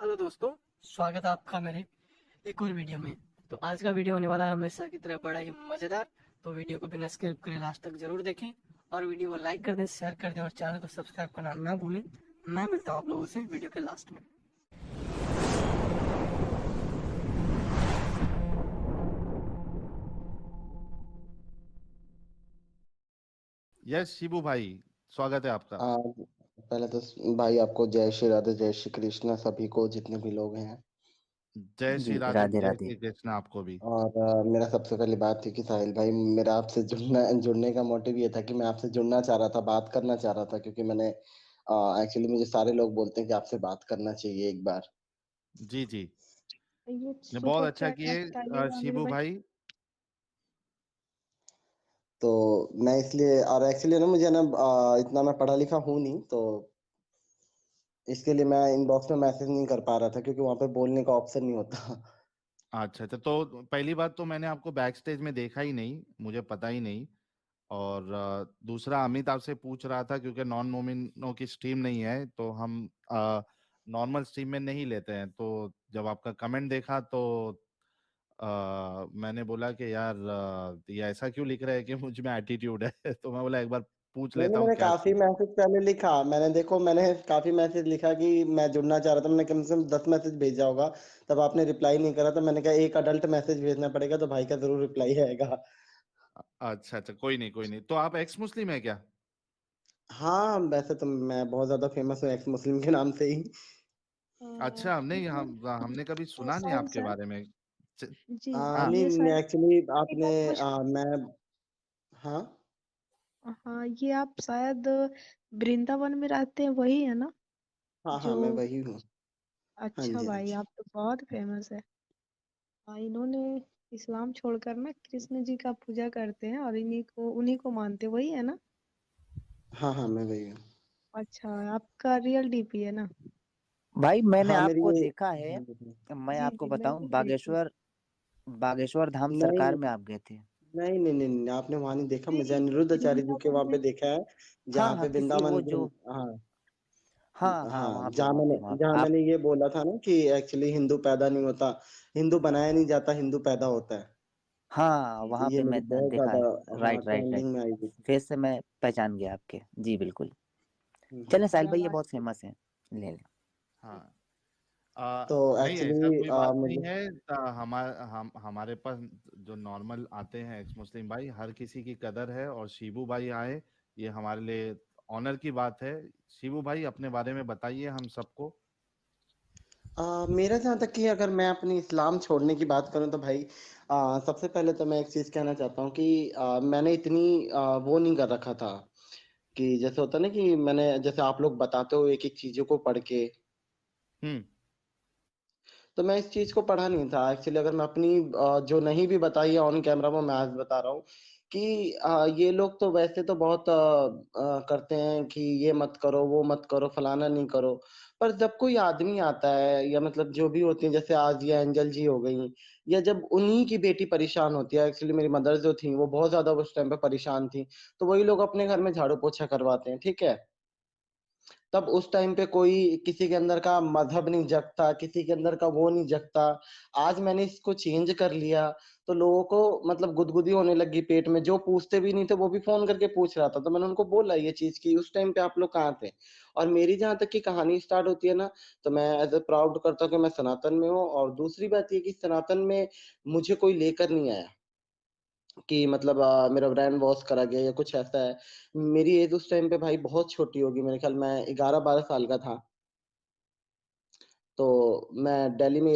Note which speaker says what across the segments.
Speaker 1: Hello दोस्तों, स्वागत है आपका मेरे एक और वीडियो में। तो आज का वीडियो होने वाला है हमेशा की तरह बड़ा ही मज़ेदार। तो वीडियो को बिना स्किप करे लास्ट तक जरूर देखें और वीडियो को लाइक कर दें, शेयर कर दें और चैनल को सब्सक्राइब करना ना भूलें। मैं मिलता हूँ आप लोगों से वीडियो के लास्ट में।
Speaker 2: यस शिबू भाई, स्वागत है आपका।
Speaker 3: आ, पहले तो भाई आपको जय श्री राधे, जय श्री कृष्ण सभी को, जितने भी लोग हैं।
Speaker 2: जय श्री
Speaker 4: जी
Speaker 2: राधे,
Speaker 4: राधे
Speaker 2: जय
Speaker 4: राधे।
Speaker 2: श्री कृष्ण आपको भी।
Speaker 3: और मेरा सबसे पहली बात थी कि साहिल भाई, मेरा आपसे जुड़ने का मोटिव ये था कि मैं आपसे जुड़ना चाह रहा था, बात करना चाह रहा था, क्योंकि मैंने एक्चुअली मुझे सारे लोग बोलते हैं कि आपसे बात करना चाहिए एक बार।
Speaker 2: जी जी,
Speaker 5: ये
Speaker 2: ने
Speaker 5: सुपर
Speaker 2: बहुत अच्छा
Speaker 5: चैट में
Speaker 2: किए
Speaker 5: बताइएगा मेरे
Speaker 2: शिबू
Speaker 5: भाई।
Speaker 2: भाई।
Speaker 3: तो मैं इसलिए, और एक्चुअली ना मुझे ना इतना मैं पढ़ा लिखा हूँ नहीं, तो इसके लिए मैं इनबॉक्स में मैसेज नहीं कर पा रहा था, क्योंकि वहाँ पे बोलने का ऑप्शन नहीं होता।
Speaker 2: अच्छा अच्छा, तो पहली बात तो मैंने आपको बैक स्टेज में देखा ही नहीं, मुझे पता ही नहीं। और दूसरा, अमित आपसे पूछ रहा था क्योंकि नॉन मोमिनो की स्ट्रीम नहीं है तो हम नॉर्मल स्ट्रीम में नहीं लेते हैं। तो जब आपका कमेंट देखा तो मैंने बोला कि यार ये ऐसा क्यों लिख रहे हैं कि मुझ में एटीट्यूड है तो मैं बोला एक बार पूछ
Speaker 3: नहीं
Speaker 2: लेता
Speaker 3: नहीं,
Speaker 2: हूँ
Speaker 3: मैंने
Speaker 2: क्या
Speaker 3: काफी
Speaker 2: सीन है।
Speaker 3: मैसेज पहले लिखा। मैंने काफी मैसेज लिखा कि मैं जुड़ना चाह रहा था। मैंने कम से कम 10 मैसेज भेजा होगा, तब आपने रिप्लाई नहीं करा। तो मैंने कहा एक अडल्ट मैसेज भेजना पड़ेगा, तो भाई का जरूर रिप्लाई आएगा।
Speaker 2: अच्छा अच्छा, कोई नहीं कोई नहीं। तो आप एक्स मुस्लिम है क्या?
Speaker 3: हाँ, वैसे तो मैं बहुत ज्यादा फेमस हूँ एक्स मुस्लिम के नाम से ही।
Speaker 2: अच्छा, नहीं
Speaker 5: ये
Speaker 2: हमने कभी सुना नहीं
Speaker 5: साहिल
Speaker 2: आपके
Speaker 5: सर।
Speaker 2: बारे में। च-
Speaker 5: जी
Speaker 2: हाँ
Speaker 5: ये
Speaker 3: नहीं,
Speaker 5: साहिल
Speaker 3: एक्चुअली
Speaker 5: एक
Speaker 3: आपने
Speaker 5: बात पूछ।
Speaker 3: मैं, हाँ
Speaker 5: हाँ, ये आप शायद वृंदावन में रहते हैं, वही है ना
Speaker 3: हाँ हाँ,
Speaker 5: जो।
Speaker 3: मैं वही हूँ। हाँ
Speaker 5: अच्छा
Speaker 3: जी, हाँ
Speaker 5: भाई,
Speaker 3: जी।
Speaker 5: आप तो बहुत फेमस है। हाँ, इन्होंने इस्लाम छोड़कर ना कृष्ण जी का पूजा करते हैं और उन्हीं को मानते हैं, वही है ना।
Speaker 3: हाँ हाँ, मैं वही हूँ।
Speaker 5: अच्छा, आपका रियल डीपी है ना।
Speaker 4: भाई मैंने
Speaker 3: हाँ, मेरी
Speaker 4: आपको
Speaker 3: ये,
Speaker 4: देखा है। मैं
Speaker 5: जी
Speaker 4: आपको
Speaker 5: जी,
Speaker 4: बताऊं,
Speaker 5: मैंने भी देखी।
Speaker 4: बागेश्वर बागेश्वर धाम
Speaker 3: नहीं
Speaker 4: सरकार में आप गए थे।
Speaker 3: नहीं नहीं नहीं नहीं, आपने वहां नहीं देखा मुझे।
Speaker 5: नहीं,
Speaker 3: अनिरुद्धाचार्य जी के
Speaker 5: वृंदावन
Speaker 3: वहां
Speaker 5: में।
Speaker 3: पे देखा है,
Speaker 4: हाँ
Speaker 3: जहाँ
Speaker 4: हाँ,
Speaker 3: पे
Speaker 4: किसी
Speaker 3: वृंदावन
Speaker 4: वो जो,
Speaker 3: हाँ
Speaker 4: हाँ हाँ,
Speaker 3: हाँ,
Speaker 4: वहां पे
Speaker 3: जहाँ
Speaker 4: वहां
Speaker 3: मैंने
Speaker 4: पे वहां पे
Speaker 3: जहाँ
Speaker 4: आप।
Speaker 3: मैंने ये बोला था ना कि एक्चुअली हिंदू पैदा नहीं होता, हिंदू बनाया नहीं जाता, हिंदू पैदा होता है।
Speaker 4: हाँ,
Speaker 5: जी
Speaker 3: तो
Speaker 4: वहां
Speaker 3: ये
Speaker 4: पे
Speaker 3: मेरी
Speaker 4: मैं
Speaker 3: बहुत
Speaker 4: देखा
Speaker 3: ज्यादा,
Speaker 4: है।
Speaker 3: हाँ,
Speaker 4: राइट राइट राइट।
Speaker 3: ट्रेंडिंग में आई थी।
Speaker 4: फेस से मैं पहचान गया आपके। जी बिल्कुल।
Speaker 3: हम्म।
Speaker 4: चलें साहिल
Speaker 5: क्या
Speaker 4: भाई, ये
Speaker 5: बात
Speaker 4: बहुत
Speaker 5: है।
Speaker 4: फेमस है। ले लें।
Speaker 2: हाँ।
Speaker 3: तो
Speaker 2: नहीं ऐसा
Speaker 3: एक्चुअली
Speaker 2: कोई बात नहीं
Speaker 3: मुझे,
Speaker 2: है। हमारे पास जो नॉर्मल आते हैं एक्स मुस्लिम भाई, हर किसी की कदर है। और शिबू भाई आए, ये हमारे लिए ऑनर की बात है। शिबू भाई अपने बारे में बताइए हम सबको।
Speaker 3: मेरा जहाँ तक कि अगर मैं अपनी इस्लाम छोड़ने की बात करूँ तो भाई, सबसे पहले तो मैं एक चीज़ कहना चाहता हूँ कि मैंने इतनी वो नहीं कर रखा था कि जैसे होता है ना कि मैंने, जैसे आप लोग बताते हो एक एक चीज़ों को पढ़ के,
Speaker 2: हम्म।
Speaker 3: तो मैं इस चीज को पढ़ा नहीं था एक्चुअली। अगर मैं अपनी जो नहीं भी बताई है ऑन कैमरा में, मैं आज बता रहा हूँ कि ये लोग तो वैसे तो बहुत करते हैं कि ये मत करो, वो मत करो, फलाना नहीं करो। पर जब कोई आदमी आता है, या मतलब जो भी होती है, जैसे आज ये एंजल जी हो गई, या जब उन्हीं की बेटी परेशान होती है, एक्चुअली मेरी मदर जो थी वो बहुत ज्यादा उस टाइम पे परेशान थी, तो वही लोग अपने घर में झाड़ू पोछा करवाते हैं, ठीक है। तब उस टाइम पे कोई किसी के अंदर का मजहब नहीं जगता, किसी के अंदर का वो नहीं जगता। आज मैंने इसको चेंज कर लिया, तो लोगों को मतलब गुदगुदी होने लगी पेट में। जो पूछते भी नहीं थे वो भी फोन करके पूछ रहा था, तो मैंने उनको बोला ये चीज की उस टाइम पे आप लोग कहाँ थे। और मेरी जहां तक की कहानी स्टार्ट होती है ना, तो मैं एज ए प्राउड करता हूँ कि मैं सनातन में हूँ। और दूसरी बात ये कि सनातन में मुझे कोई लेकर नहीं आया कि मतलब मेरा ब्रांड वॉश करा गया या कुछ ऐसा है। मेरी एज उस टाइम पे भाई बहुत छोटी होगी, मेरे ख्याल मैं 11-12 साल का था। तो मैं दिल्ली में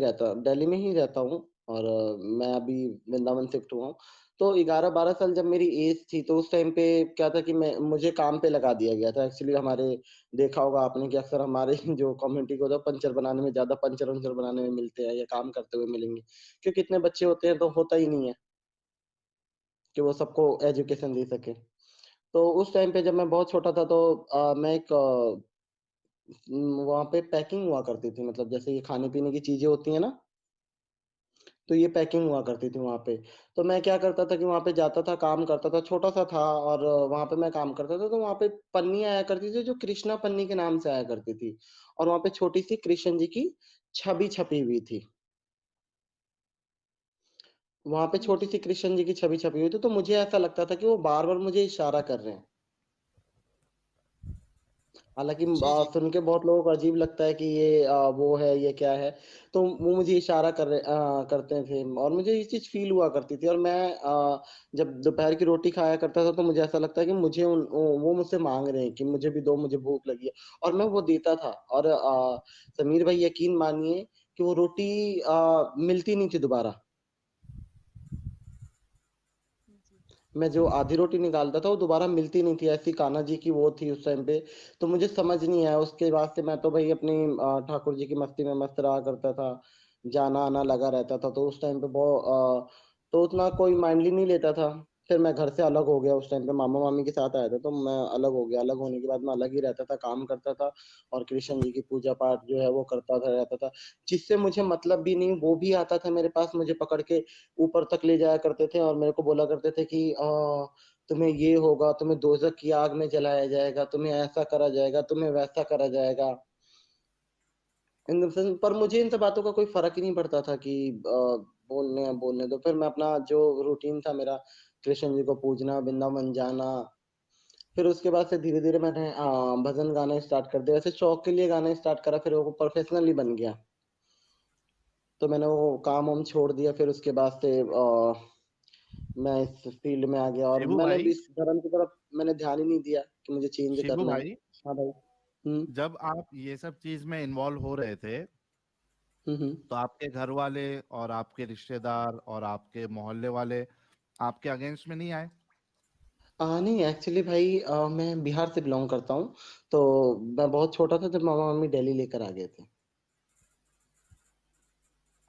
Speaker 3: ही रहता हूँ। और मैं अभी वृंदावन शिफ्ट हुआ हूँ। तो 11-12 साल जब मेरी एज थी, तो उस टाइम पे क्या था कि मैं मुझे काम पे लगा दिया गया था एक्चुअली। हमारे, देखा होगा आपने कि अक्सर हमारे जो कम्युनिटी को, तो पंचर बनाने में, ज्यादा पंचर वंचर बनाने में मिलते हैं या काम करते हुए मिलेंगे, क्योंकि इतने बच्चे होते हैं तो होता ही नहीं है कि वो सबको एजुकेशन दे सके। तो उस टाइम पे जब मैं बहुत छोटा था, तो मैं एक वहाँ पे पैकिंग हुआ करती थी, मतलब जैसे ये खाने पीने की चीजें होती है ना, तो ये पैकिंग हुआ करती थी वहाँ पे। तो मैं क्या करता था कि वहाँ पे जाता था, काम करता था, छोटा सा था। और वहाँ पे मैं काम करता था, तो वहाँ पे पन्नी आया करती थी जो कृष्णा पन्नी के नाम से आया करती थी। और वहाँ पे छोटी सी कृष्ण जी की छवि छपी हुई थी। वहाँ पे छोटी-सी कृष्ण जी की छवि छपी हुई थी, तो मुझे ऐसा लगता था कि वो बार-बार मुझे इशारा कर रहे हैं। हालाँकि
Speaker 6: जी, जी।
Speaker 3: सुन के बहुत लोगों को अजीब लगता है कि ये वो है, ये क्या है? तो वो मुझे इशारा करते थे और मुझे ये चीज़ फ़ील हुआ करती थी और मैं जब दोपहर की रोटी खाया करता था, तो मुझे ऐसा लगता है कि मुझे वो मुझसे माँग रहे हैं कि मुझे भी दो, मुझे भूख लगी है और मैं वो देता था और समीर भाई यकीन मानिए कि वो रोटी मिलती नहीं थी दोबारा। मैं जो आधी रोटी निकालता था, वो दोबारा मिलती नहीं थी, ऐसी कान्हा जी की वो थी उस टाइम पे, तो मुझे समझ नहीं आया। उसके बाद से मैं तो भई अपनी ठाकुर जी की मस्ती में मस्त रहा करता था, जाना-आना लगा रहता था, तो उस टाइम पे तो उतना कोई माइंडली नहीं लेता था। फिर मैं घर से अलग हो गया उस टाइम पे, मामा-मामी के साथ आया था, तो मैं अलग हो गया। अलग होने के बाद मैं अलग ही रहता था, काम करता था और कृष्ण जी की पूजा-पाठ जो है वो करता था, रहता था। जिससे मुझे मतलब भी नहीं, वो भी आता था मेरे पास, मुझे पकड़ के ऊपर तक ले जाया करते थे और मेरे को बोला करते थे कि तुम्हें ये होगा, तुम्हें दोज़ख की आग में जलाया जाएगा, तुम्हें ऐसा करा जाएगा, तुम्हें वैसा करा जाएगा। इन द सेंस पर मुझे इन सब बातों का कोई फ़र्क ही नहीं पड़ता था कि बोलने दो। फिर मैं अपना जो रूटीन था मेरा, कृष्ण जी को पूजना, वृंदावन जाना, फिर उसके बाद से धीरे-धीरे मैंने भजन गाना स्टार्ट कर दिया। वैसे शौक के लिए गाना स्टार्ट करा, फिर वो प्रोफ़ेशनली बन गया। तो मैंने वो काम-वाम छोड़ दिया, फिर उसके बाद से मैं इस फ़ील्ड में आ गया और
Speaker 2: शिबू
Speaker 3: मैंने भी
Speaker 2: भाई,
Speaker 3: इस धर्म की तरफ मैंने ध्यान ही नहीं दिया कि मुझे चेंज
Speaker 2: शिबू
Speaker 3: करना है।
Speaker 2: भाई,
Speaker 3: हाँ भाई। हुँ।
Speaker 2: जब आप ये सब चीज में इन्वॉल्व हो रहे थे,
Speaker 3: हुँ, हुँ।
Speaker 2: तो आपके घर वाले और आपके रिश्तेदार और आपके मोहल्ले वाले आपके अगेंस्ट में नहीं आए?
Speaker 3: नहीं एक्चुअली भाई मैं बिहार से बिलॉन्ग करता हूँ, तो मैं बहुत छोटा था जब मामा-मम्मी दिल्ली लेकर आ गए थे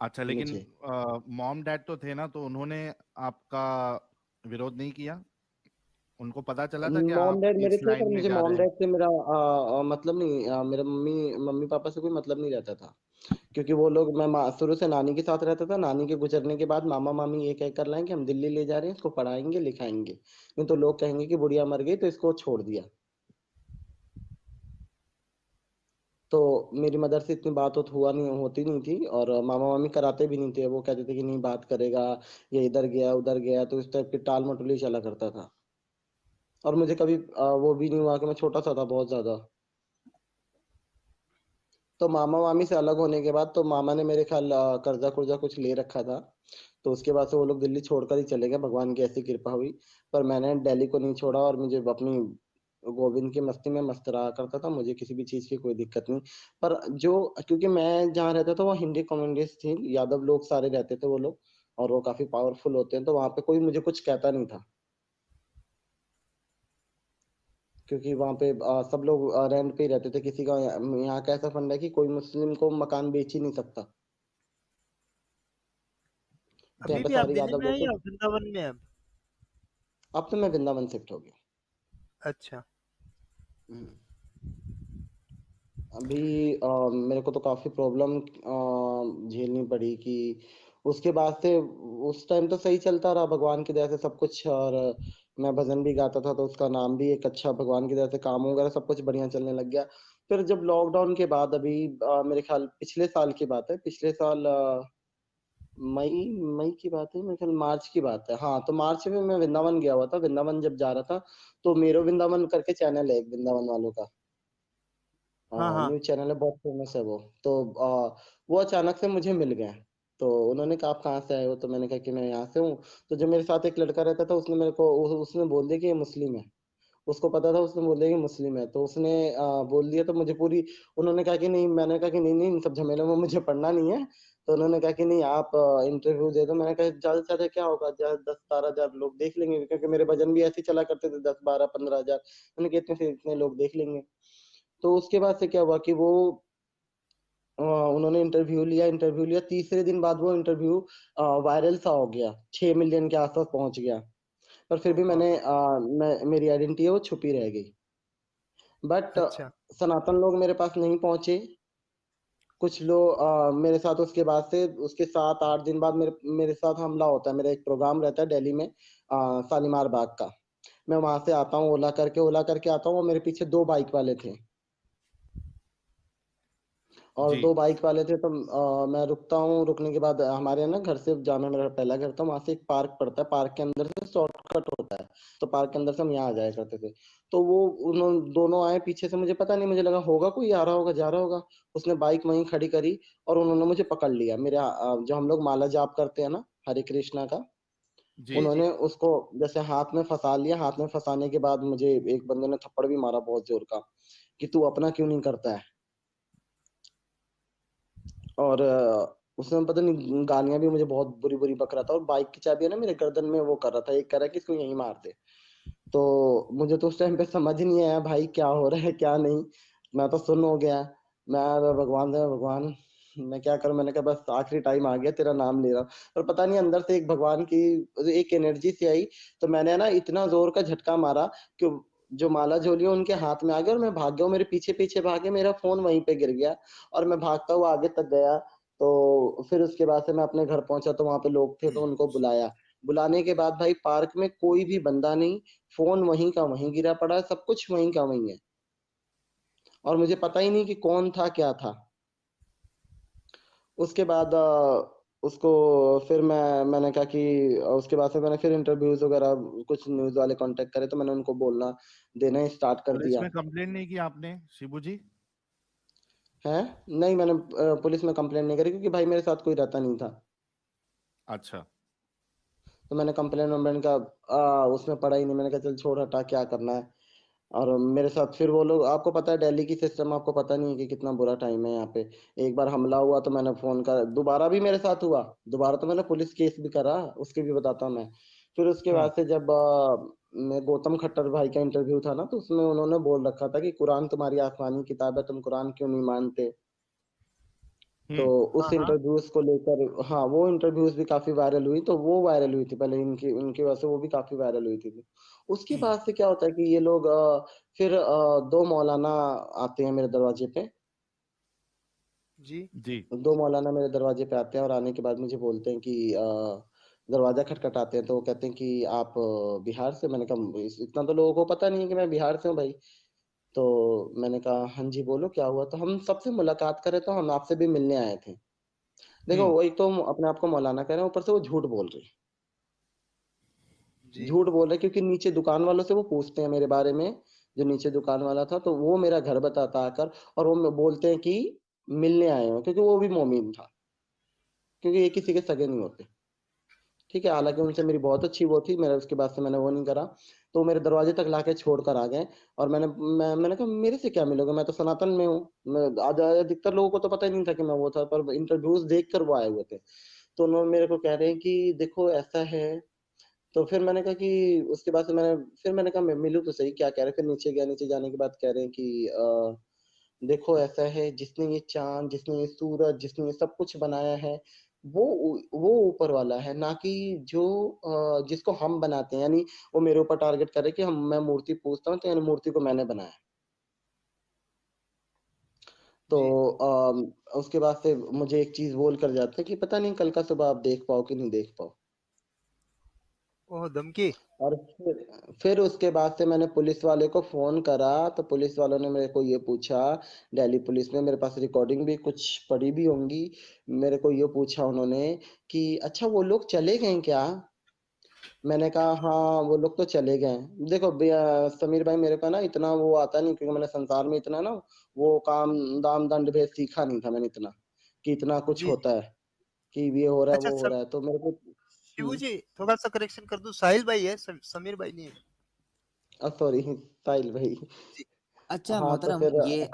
Speaker 2: अच्छा, लेकिन
Speaker 3: मुझे।
Speaker 2: मॉम डैड तो थे ना, तो उन्होंने आपका विरोध नहीं किया? उनको पता चला था कि
Speaker 3: मॉम
Speaker 2: आप
Speaker 3: डैड मेरे
Speaker 2: इस
Speaker 3: थे,
Speaker 2: लाइन
Speaker 3: पर
Speaker 2: में
Speaker 3: मुझे
Speaker 2: जा
Speaker 3: मॉम
Speaker 2: रहे हैं?
Speaker 3: डैड से मेरा मतलब नहीं, मेरा मम्मी-पापा से कोई मतलब नहीं रहता था। क्योंकि वो लोग मैं शुरू से नानी के साथ रहता था, नानी के गुज़रने के बाद मामा-मामी ये कहकर लाए कि हम दिल्ली ले जा रहे हैं, इसको पढ़ाएँगे, लिखाएँगे। नहीं तो लोग कहेंगे कि बुढ़िया मर गई तो इसको छोड़ दिया। तो मेरी मदर से इतनी बात-वूत होती नहीं थी और मामा-मामी कराते भी नहीं थे। वो कहते थे कि नहीं बात करेगा, ये इधर गया, उधर गया, तो इस टाइप की टाल-मटोली चला करता था। और मुझे कभी वो भी नहीं हुआ कि मैं छोटा-सा था बहुत ज़्यादा। तो मामा-मामी से अलग होने के बाद तो मामा ने मेरे ख़्याल कर्ज़ा-कुर्ज़ा कुछ ले रखा था। तो उसके बाद से वो लोग दिल्ली छोड़कर ही चले गए, भगवान की ऐसी कृपा हुई। पर मैंने दिल्ली को नहीं छोड़ा और मुझे अपनी गोविंद की मस्ती में मस्त रहा करता था, मुझे किसी भी चीज़ की कोई दिक्कत नहीं। पर जो क्योंकि मैं जहाँ रहता था, वो हिंदी कम्युनिटीज़ थी, यादव लोग सारे रहते थे वो लोग और वो काफ़ी पावरफुल होते हैं, तो वहाँ पे कोई मुझे कुछ कहता नहीं था। क्योंकि वहाँ पे सब लोग रेंट पे ही रहते थे, किसी का यहाँ का ऐसा फंडा है कि कोई मुस्लिम को मकान बेच ही नहीं सकता। तो यहाँ
Speaker 6: अभी
Speaker 3: पे
Speaker 6: भी आप
Speaker 3: सारे
Speaker 6: दिल्ली
Speaker 3: यादव
Speaker 6: में हैं
Speaker 3: लोग थे।
Speaker 6: या वृंदावन में हैं अब?
Speaker 3: अब तो मैं वृंदावन शिफ्ट हो गया।
Speaker 6: अच्छा।
Speaker 3: हुँ। अभी मेरे को तो काफ़ी प्रॉब्लम झेलनी पड़ी कि उसके बाद से उस टाइम तो सही चलता रहा भगवान की दया से सब कुछ और मैं भजन भी गाता था, तो उसका नाम भी एक अच्छा भगवान की दया से काम वगैरह सब कुछ बढ़िया चलने लग गया। फिर जब लॉकडाउन के बाद अभी मेरे ख़्याल पिछले साल की बात है, पिछले साल मई मई की बात है, मेरे ख़्याल मार्च की बात है। हाँ, तो मार्च में मैं वृंदावन गया हुआ था, वृंदावन जब जा रहा था, तो मेरो वृंदावन करके चैनल है एक वृंदावन वालों का।
Speaker 6: हाँ, हाँ।
Speaker 3: न्यूज़ चैनल है, बहुत फ़ेमस है वो। तो वो अचानक से मुझे मिल गए। तो उन्होंने कहा, "आप कहाँ से आए हो?" तो मैंने कहा कि मैं यहाँ से हूँ। तो जो मेरे साथ एक लड़का रहता था, उसने मेरे को उसने बोल दिया कि ये मुस्लिम है। उसको पता था, उसने बोल दिया कि मुस्लिम है। तो उसने बोल दिया तो मुझे पूरी उन्होंने कहा कि नहीं मैंने कहा कि नहीं-नहीं इन सब झमेलों में मुझे पड़ना नहीं है। तो उन्होंने कहा कि नहीं आप इंटरव्यू दे दो। मैंने कहा ज़्यादा से ज़्यादा क्या होगा? 10-12 हज़ार लोग देख लेंगे क्योंकि मेरे भजन भी ऐसे ही चला करते थे 10, 12, 15 हज़ार। मैंने कहा इतने से इतने लोग देख लेंगे। तो उसके बाद से क्या हुआ कि वो उन्होंने इंटरव्यू लिया, तीसरे दिन बाद वो इंटरव्यू वायरल सा हो गया, 6 मिलियन के आस-पास पहुँच गया। पर फिर
Speaker 6: ओह
Speaker 3: भी
Speaker 6: बाप रे!
Speaker 3: मेरी आइडेंटिटी है वो छुपी रह गई। बट
Speaker 6: अच्छा।
Speaker 3: सनातन लोग मेरे पास नहीं पहुँचे, कुछ लोग मेरे साथ उसके बाद से उसके 7-8 दिन बाद मेरे मेरे साथ हमला होता है। मेरा एक प्रोग्राम रहता है दिल्ली में शालीमार बाग का। मैं वहाँ से आता हूँ ओला करके आता हूँ और मेरे पीछे 2 बाइक वाले थे। और
Speaker 2: जी
Speaker 3: 2 बाइक वाले थे तो मैं रुकता हूँ, रुकने के बाद हमारे यहाँ ना घर से जाना मेरा पहला घर था, वहां से एक पार्क पड़ता है, पार्क के अंदर से शॉर्टकट होता है, तो पार्क के अंदर से हम यहाँ आ जाया करते थे। तो वो उन्होंने दोनों आए पीछे से, मुझे पता नहीं, मुझे लगा होगा कोई आ रहा होगा जा रहा होगा, उसने बाइक वहीं खड़ी करी और उन्होंने मुझे पकड़ लिया। मेरे जो हम लोग माला जाप करते हैं ना हरे कृष्णा का,
Speaker 2: जी
Speaker 6: जी जी
Speaker 3: उन्होंने उसको जैसे हाथ में फंसा लिया। हाथ में फंसाने के बाद मुझे एक बंदे ने थप्पड़ भी मारा बहुत जोर का, कि तू अपना क्यों नहीं करता है। और उसने पता नहीं गालियां भी मुझे बहुत बुरी बुरी बक रहा था, और बाइक की चाबी है ना मेरे गर्दन में वो कर रहा था, एक कह रहा है कि इसको यहीं मार दे। तो मुझे तो उस टाइम पे समझ नहीं आया भाई क्या हो रहा है क्या नहीं, मैं तो सुन हो गया। मैं भगवान से, भगवान मैं क्या करूं, मैंने कहा बस आखिरी टाइम आ गया, तेरा नाम ले रहा हूं। पर पता नहीं अंदर से एक भगवान की एक एनर्जी सी आई, तो मैंने ना इतना जोर का झटका मारा कि जो माला झोली उनके हाथ में आ गया, और मैं भाग गया, वो मेरे पीछे पीछे भागे, मेरा फोन वहीं पे गिर गया, और मैं भागता हुआ आगे तक गया। तो फिर उसके बाद से मैं अपने घर पहुंचा, तो वहां पे लोग थे तो उनको बुलाया। बुलाने के बाद भाई पार्क में कोई भी बंदा नहीं, फोन वहीं का वहीं गिरा पड़ा है, सब कुछ वहीं का वहीं है, और मुझे पता ही नहीं कि कौन था क्या था। उसके बाद उसको फिर मैंने कहा कि उसके बाद से मैंने फिर इंटरव्यूज वगैरह कुछ न्यूज वाले कांटेक्ट करे, तो मैंने उनको बोलना देना स्टार्ट कर
Speaker 2: पुलिस
Speaker 3: दिया
Speaker 2: में कंप्लेंट नहीं की आपने शिबू जी?
Speaker 3: है। नहीं, मैंने पुलिस में कंप्लेंट नहीं करी, क्योंकि भाई मेरे साथ कोई रहता नहीं था।
Speaker 2: अच्छा
Speaker 3: तो मैंने कंप्लेंट वम्प्लेंट का उसमें पड़ा ही नहीं, मैंने कहा चल छोड़ हटा, क्या करना है। और मेरे साथ फिर वो लोग, आपको पता है दिल्ली की सिस्टम, आपको पता नहीं है कि कितना बुरा टाइम है यहाँ पे। एक बार हमला हुआ तो मैंने फोन कर, दोबारा भी मेरे साथ हुआ, दोबारा तो मैंने पुलिस केस भी करा, उसके भी बताता हूँ मैं। फिर उसके
Speaker 2: हाँ
Speaker 3: बाद से जब मैं गौतम खट्टर भाई का इंटरव्यू था ना, तो उसमें उन्होंने बोल रखा था कि कुरान तुम्हारी आसमानी किताब है, तुम कुरान क्यों नहीं मानते। तो
Speaker 6: हाँ
Speaker 3: उस
Speaker 6: हाँ
Speaker 3: इंटरव्यूज को लेकर, हाँ वो इंटरव्यूज भी काफी वायरल हुई, तो वो वायरल हुई थी पहले, इनकी उनकी वजह से वो भी काफी वायरल हुई थी। उसके बाद से क्या होता है कि ये लोग फिर 2 मौलाना आते हैं मेरे दरवाजे पे।
Speaker 6: जी
Speaker 3: 2 मौलाना मेरे दरवाजे पे आते हैं, और आने के बाद मुझे बोलते हैं कि दरवाजा खटखटाते हैं, तो वो कहते हैं कि आप बिहार से। मैंने कहा इतना तो लोगों को पता नहीं है कि मैं बिहार से हूँ भाई। तो मैंने कहा हाँ जी बोलो क्या हुआ, तो हम सबसे मुलाकात करें, तो हम आपसे भी मिलने आए थे। देखो
Speaker 2: हम्म
Speaker 3: वो एक तो अपने आप को मौलाना कह रहे हैं, ऊपर से वो झूठ बोल रहे हैं,
Speaker 6: जी
Speaker 3: झूठ बोल रहे हैं, क्योंकि नीचे दुकान वालों से वो पूछते हैं मेरे बारे में। जो नीचे दुकान वाला था, तो वो मेरा घर बताता आकर, और वो बोलते हैं कि मिलने आए हो, क्योंकि वो भी मोमिन था, क्योंकि ये किसी के सगे नहीं होते। ठीक है, हालांकि उनसे मेरी बहुत अच्छी वो थी, मेरा उसके बाद से मैंने वो नहीं करा। तो वो मेरे दरवाजे तक लाके छोड़ कर आ गए। और मैंने कहा मेरे से क्या मिलोगे, मैं तो सनातन में हूँ। मैं आज अधिकतर लोगों को तो पता ही नहीं था कि मैं वो था, पर इंटरव्यूज देख कर वो आए हुए थे। तो उन्होंने मेरे को कह रहे हैं कि देखो ऐसा है। तो फिर मैंने कहा कि उसके बाद से मैंने कहा मैं मिलूँ तो सही, क्या कह रहे हैं। फिर नीचे गया, नीचे जाने के बाद कह रहे हैं कि देखो ऐसा है, जिसने ये चांद, जिसने ये सूरज, जिसने ये सब कुछ बनाया है, वो वो ऊपर वाला है, ना कि जो जिसको हम बनाते हैं। यानी वो मेरे ऊपर टारगेट करे कि हम मैं मूर्ति पूजता हूँ, तो यानी मूर्ति को मैंने बनाया। तो
Speaker 6: जी
Speaker 3: उसके बाद से मुझे एक चीज बोल कर जाते हैं कि पता नहीं कल का सुबह आप देख पाओ कि नहीं देख पाओ।
Speaker 6: ओह धमकी
Speaker 3: और फिर उसके बाद से मैंने पुलिस वाले को फोन करा, तो पुलिस वालों ने मेरे को ये पूछा, दिल्ली पुलिस में मेरे पास रिकॉर्डिंग भी कुछ पड़ी भी होंगी। मेरे को ये पूछा उन्होंने कि अच्छा वो लोग चले गए क्या। मैंने कहा हाँ वो लोग तो चले गए। देखो समीर भाई, मेरे को ना इतना वो आता नहीं, क्योंकि मैंने संसार में इतना ना वो काम दाम दंड भेद सीखा नहीं था मैंने इतना, कि इतना कुछ
Speaker 6: जी
Speaker 3: होता है, कि ये हो रहा है
Speaker 6: अच्छा
Speaker 3: वो हो रहा है, तो मेरे को
Speaker 6: शिबू जी थोड़ा सा करेक्शन कर दूं, साहिल भाई है, समीर भाई नहीं है।
Speaker 3: सॉरी साहिल भाई।
Speaker 6: जी
Speaker 4: अच्छा
Speaker 3: हाँ तो
Speaker 4: मोहतरम,
Speaker 3: फिर
Speaker 4: ये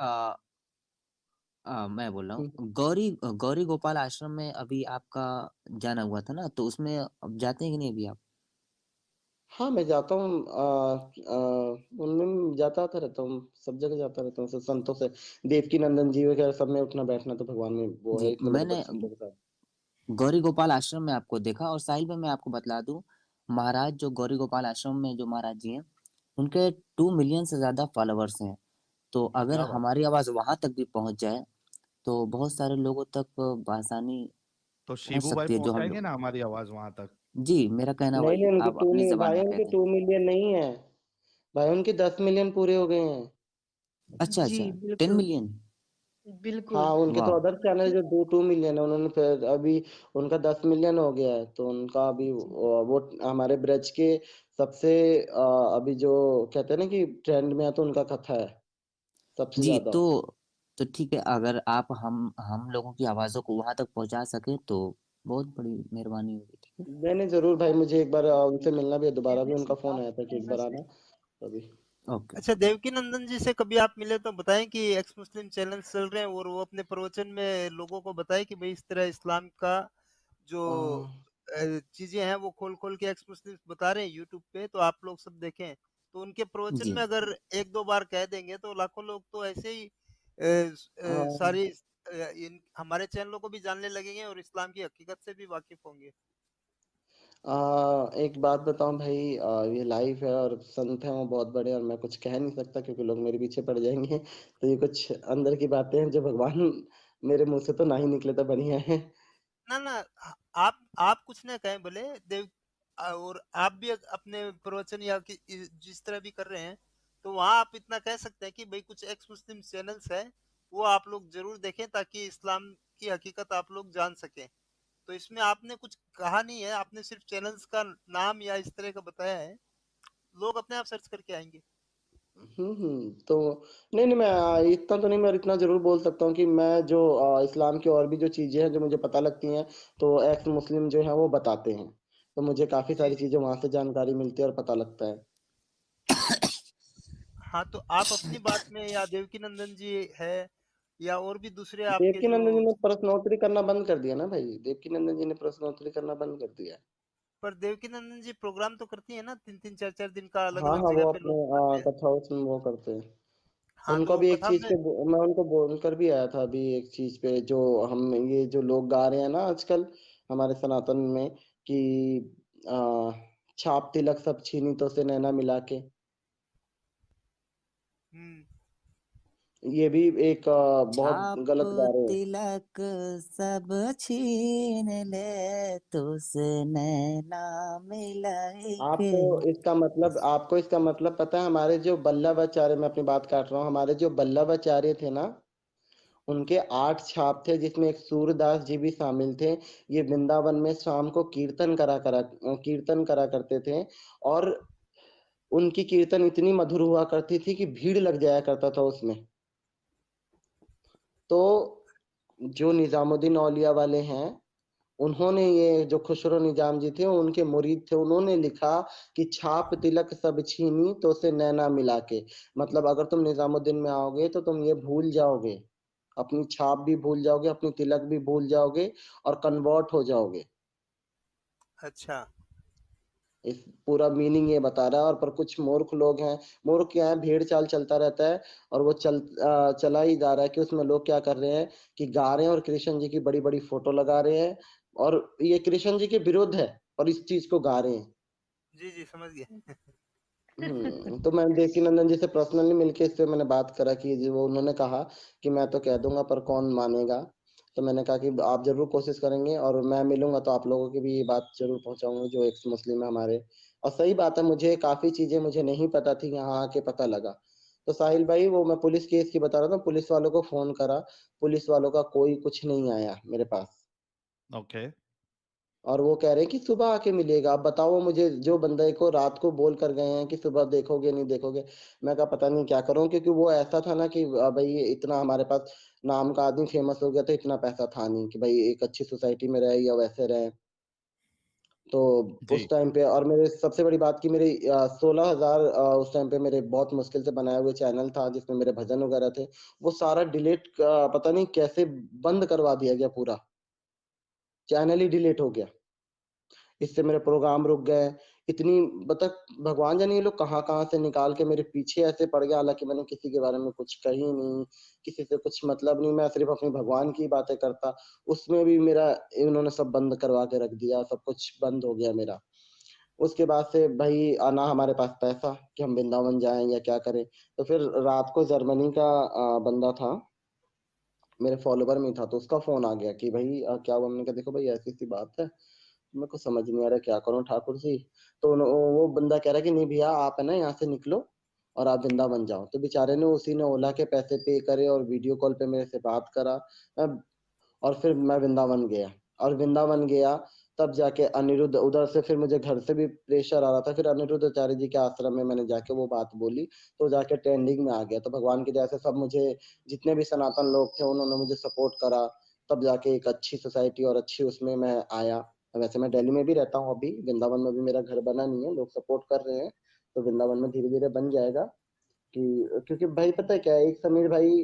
Speaker 4: मैं बोल रहा हूँ, गौरी गौरी गोपाल आश्रम में अभी आपका जाना हुआ था ना, तो उसमें अब जाते हैं कि नहीं अभी आप?
Speaker 3: हाँ मैं जाता हूँ, उनमें जाता आता रहता हूँ, सब जगह जाता रहता हूँ, संतों से, देवकी नंदन जी वगैरह सब में उठना बैठना तो भगवान में वो है,
Speaker 4: जी,
Speaker 3: इतने बड़े बड़े
Speaker 4: मैंने
Speaker 3: संतों के साथ।
Speaker 4: गौरी गोपाल आश्रम में आपको देखा। और साहिल में मैं आपको बतला दूं, महाराज जो गौरी गोपाल आश्रम में जो महाराज जी हैं, उनके 2 मिलियन से ज्यादा फॉलोअर्स हैं। तो अगर
Speaker 2: क्या बात।
Speaker 4: हमारी आवाज वहां तक भी पहुंच जाए तो बहुत सारे लोगों तक बआसानी
Speaker 2: तो
Speaker 4: पहुंच
Speaker 2: शिबू भाई
Speaker 4: सकती है, जो हम
Speaker 2: पहुंचाएंगे
Speaker 4: लोग।
Speaker 2: ना हमारी आवाज वहां तक?
Speaker 4: जी, मेरा कहना
Speaker 3: नहीं
Speaker 4: वही
Speaker 3: नहीं,
Speaker 4: है,
Speaker 3: उनके
Speaker 4: आप
Speaker 3: टू
Speaker 4: अपनी जबान
Speaker 3: भाई
Speaker 4: में
Speaker 3: उनके
Speaker 4: कहते हैं।
Speaker 3: 2 मिलियन नहीं है भाई, उनके 10 मिलियन पूरे हो गए हैं।
Speaker 4: अच्छा
Speaker 5: जी
Speaker 4: अच्छा, टेन
Speaker 5: बिल्कुल।
Speaker 4: मिलियन
Speaker 5: बिल्कुल।
Speaker 3: हाँ, उनके तो
Speaker 4: वाह
Speaker 3: अदर चैनल जो 2 मिलियन है, उन्होंने फिर अभी उनका 10 मिलियन हो गया है, तो उनका अभी वो हमारे ब्रज के सबसे अभी जो कहते हैं ना कि ट्रेंड में है, तो उनका कथा है सबसे
Speaker 4: जी।
Speaker 3: ज्यादा।
Speaker 4: तो ठीक है, अगर आप हम लोगों की आवाजों को वहां तक पहुंचा सके तो बहुत बड़ी मेहरबानी होगी। ठीक है।
Speaker 3: नहीं नहीं, जरूर भाई, मुझे एक बार उनसे मिलना भी है, दोबारा भी
Speaker 5: कहने
Speaker 3: उनका
Speaker 5: से
Speaker 3: फोन आया था
Speaker 5: काफी
Speaker 3: कि एक बार
Speaker 5: फेमस है।
Speaker 3: आना तभी।
Speaker 4: ओके।
Speaker 6: अच्छा, देवकी नंदन जी से कभी आप मिले तो बताएं कि एक्स मुस्लिम चैनल चल रहे हैं और वो अपने प्रवचन में लोगों को बताएं कि भाई इस तरह इस्लाम का जो
Speaker 3: हाँ
Speaker 6: चीजें हैं वो खोल खोल के एक्स मुस्लिम बता रहे हैं यूट्यूब पे, तो आप लोग सब देखें। तो उनके प्रवचन
Speaker 4: जी
Speaker 6: में अगर एक दो बार कह देंगे तो लाखों लोग तो ऐसे ही
Speaker 3: हाँ।
Speaker 6: सारी इन हमारे चैनलों को भी जानने लगेंगे और इस्लाम की हकीकत से भी वाकिफ होंगे।
Speaker 3: एक बात बताऊं भाई, ये लाइव है और संत है वो बहुत बड़े, और मैं कुछ कह नहीं सकता क्योंकि लोग मेरे पीछे पड़ जाएंगे। तो ये कुछ अंदर की बातें हैं जो भगवान मेरे मुंह से तो ना ही निकले तो बढ़िया है।
Speaker 6: ना ना, आप कुछ ना कहें भले देव, और आप भी अपने प्रवचन या जिस तरह भी कर रहे हैं तो वहां आप इतना कह सकते हैं कि भाई कुछ एक्स मुस्लिम चैनल्स हैं, वो आप लोग जरूर देखें ताकि इस्लाम की हकीकत आप लोग जान सकें। तो इसमें आपने कुछ कहा नहीं है, आपने सिर्फ चैनल्स का नाम या इस तरह का बताया है, लोग अपने आप सर्च करके आएंगे।
Speaker 3: तो नहीं नहीं, मैं इतना तो नहीं, मैं इतना जरूर बोल सकता हूँ कि मैं जो इस्लाम की और भी जो चीजें हैं जो मुझे पता लगती हैं, तो एक्स मुस्लिम जो है वो बताते हैं, तो मुझे काफी
Speaker 6: जी
Speaker 3: सारी
Speaker 6: जी।
Speaker 3: चीजें वहां से जानकारी मिलती है और पता लगता है।
Speaker 6: हाँ, तो आप अपनी बात में या देवकी नंदन जी है या और भी दूसरे आपके
Speaker 3: देवकी
Speaker 6: जो,
Speaker 3: नंदन जी ने प्रश्नोत्तरी करना बंद कर दिया ना भाई, देवकी नंदन जी ने प्रश्नोत्तरी करना बंद कर दिया।
Speaker 6: पर देवकी नंदन जी प्रोग्राम तो करती है ना, 3-3 4-4 दिन का अलग
Speaker 3: हाँ
Speaker 6: अलग
Speaker 3: हाँ,
Speaker 6: जगह
Speaker 3: वो
Speaker 6: पे
Speaker 3: अपने
Speaker 6: लोग बुलाते हैं।
Speaker 3: कथा उसमें वो करते हैं।
Speaker 6: हाँ,
Speaker 3: उनका
Speaker 6: तो
Speaker 3: भी एक
Speaker 6: कथा
Speaker 3: चीज
Speaker 6: में,
Speaker 3: पे मैं उनको बोल कर भी आया था अभी, एक चीज पे जो हम ये जो लोग गा रहे हैं ना आजकल हमारे सनातन में कि आ, छाप तिलक सब छीनी तो से नैना मिला के,
Speaker 6: हम्म,
Speaker 3: ये भी एक बहुत
Speaker 4: छाप
Speaker 3: गलत गा रहे हैं।
Speaker 4: तिलक सब छीन ले, तुझसे नैना मिलाए के।
Speaker 3: आपको इसका मतलब पता है, हमारे जो बल्लभाचार्य, मैं अपनी बात काट रहा हूँ, हमारे जो बल्लभाचार्य थे ना, उनके 8 छाप थे जिसमें एक सूरदास जी भी शामिल थे। ये वृंदावन में शाम को कीर्तन करा करते थे, और उनकी कीर्तन इतनी मधुर हुआ करती थी कि भीड़ लग जाया करता था उसमें। तो जो निजामुद्दीन औलिया वाले हैं, उन्होंने ये जो खुसरो निजाम जी थे उनके मुरीद थे, उन्होंने लिखा कि छाप तिलक सब छीनी तो से नैना मिला के, मतलब अगर तुम निजामुद्दीन में आओगे तो तुम ये भूल जाओगे, अपनी छाप भी भूल जाओगे, अपनी तिलक भी भूल जाओगे, और कन्वर्ट हो जाओगे।
Speaker 6: अच्छा,
Speaker 3: इस पूरा मीनिंग ये बता रहा है। और पर कुछ मूर्ख लोग हैं, मूर्ख क्या है, भेड़ चाल चलता रहता है, और वो चला ही जा रहा है कि उसमें लोग क्या कर रहे हैं कि गा रहे हैं और कृष्ण जी की बड़ी बड़ी फोटो लगा रहे हैं, और ये कृष्ण जी के विरुद्ध है और इस चीज को गा रहे हैं।
Speaker 6: जी जी, समझ गया।
Speaker 3: तो मैं देवकी नंदन जी से पर्सनली मिलके इस पे मैंने बात करा कि वो उन्होंने कहा कि मैं तो कह दूंगा पर कौन मानेगा। तो मैंने कहा कि आप जरूर कोशिश करेंगे, और मैं मिलूंगा तो आप लोगों की भी ये बात जरूर पहुंचाऊंगा जो एक्स मुस्लिम है हमारे। और सही बात है, मुझे काफी चीजें मुझे नहीं पता थी, यहाँ आके पता लगा। तो साहिल भाई, वो मैं पुलिस केस की बता रहा था, पुलिस वालों को फोन करा, पुलिस वालों का कोई कुछ नहीं आया मेरे पास,
Speaker 2: ओके।
Speaker 3: और वो कह रहे हैं कि सुबह आके मिलेगा। अब बताओ, मुझे जो बंदे को रात को बोल कर गए हैं कि सुबह देखोगे नहीं देखोगे, मैं कहा पता नहीं क्या करूं, क्योंकि वो ऐसा था ना कि भाई ये इतना हमारे पास नाम का आदमी फेमस हो गया था, इतना पैसा था नहीं कि भाई एक अच्छी सोसाइटी में रहे या वैसे रहे। तो उस
Speaker 2: जी।
Speaker 3: टाइम पे, और मेरे सबसे बड़ी बात की मेरे 16,000 उस टाइम पे मेरे बहुत मुश्किल से बनाया हुए चैनल था जिसमें मेरे भजन वगैरह थे, वो सारा डिलीट, पता नहीं कैसे बंद करवा दिया गया, पूरा चैनल ही डिलीट हो गया। इससे मेरे प्रोग्राम रुक गए। इतनी बता, भगवान जाने ये लोग कहाँ कहाँ से निकाल के मेरे पीछे ऐसे पड़ गया, हालांकि मैंने किसी के बारे में कुछ कही नहीं, किसी से कुछ मतलब नहीं, मैं सिर्फ अपने भगवान की बातें करता, उसमें भी मेरा इन्होंने सब बंद करवा के रख दिया, सब कुछ बंद हो गया मेरा। उसके बाद से भाई आना हमारे पास पैसा कि हम वृंदावन जाएं या क्या करें। तो फिर रात को जर्मनी का बंदा था, मेरे फॉलोवर में ही था, तो उसका फोन आ गया कि भाई क्या हुआ। हमने कहा देखो भाई ऐसी सी बात है, मेरे को समझ नहीं आ रहा क्या करूं ठाकुर जी। तो वो बंदा कह रहा है कि नहीं भैया, आप है ना यहाँ से निकलो, और आप वृंदावन जाओ। तो बेचारे ने उसी ने ओला के पैसे पे करे और वीडियो कॉल पे मेरे से बात करा। और फिर मैं वृंदावन गया, और वृंदावन गया तब जाके अनिरुद्ध उधर से, फिर मुझे घर से भी प्रेशर आ रहा था, फिर अनिरुद्ध आचार्य जी के आश्रम में मैंने जाके वो बात बोली, तो जाके ट्रेंडिंग में आ गया। तो भगवान की दया से सब मुझे, जितने भी सनातन लोग थे उन्होंने मुझे सपोर्ट करा, तब जाके एक अच्छी सोसाइटी और अच्छी उसमें मैं आया। वैसे मैं दिल्ली में भी रहता हूँ, अभी वृंदावन में भी मेरा घर बना नहीं है, लोग सपोर्ट कर रहे हैं, तो वृंदावन में धीरे धीरे बन जाएगा। कि क्योंकि भाई पता है क्या है, एक समीर भाई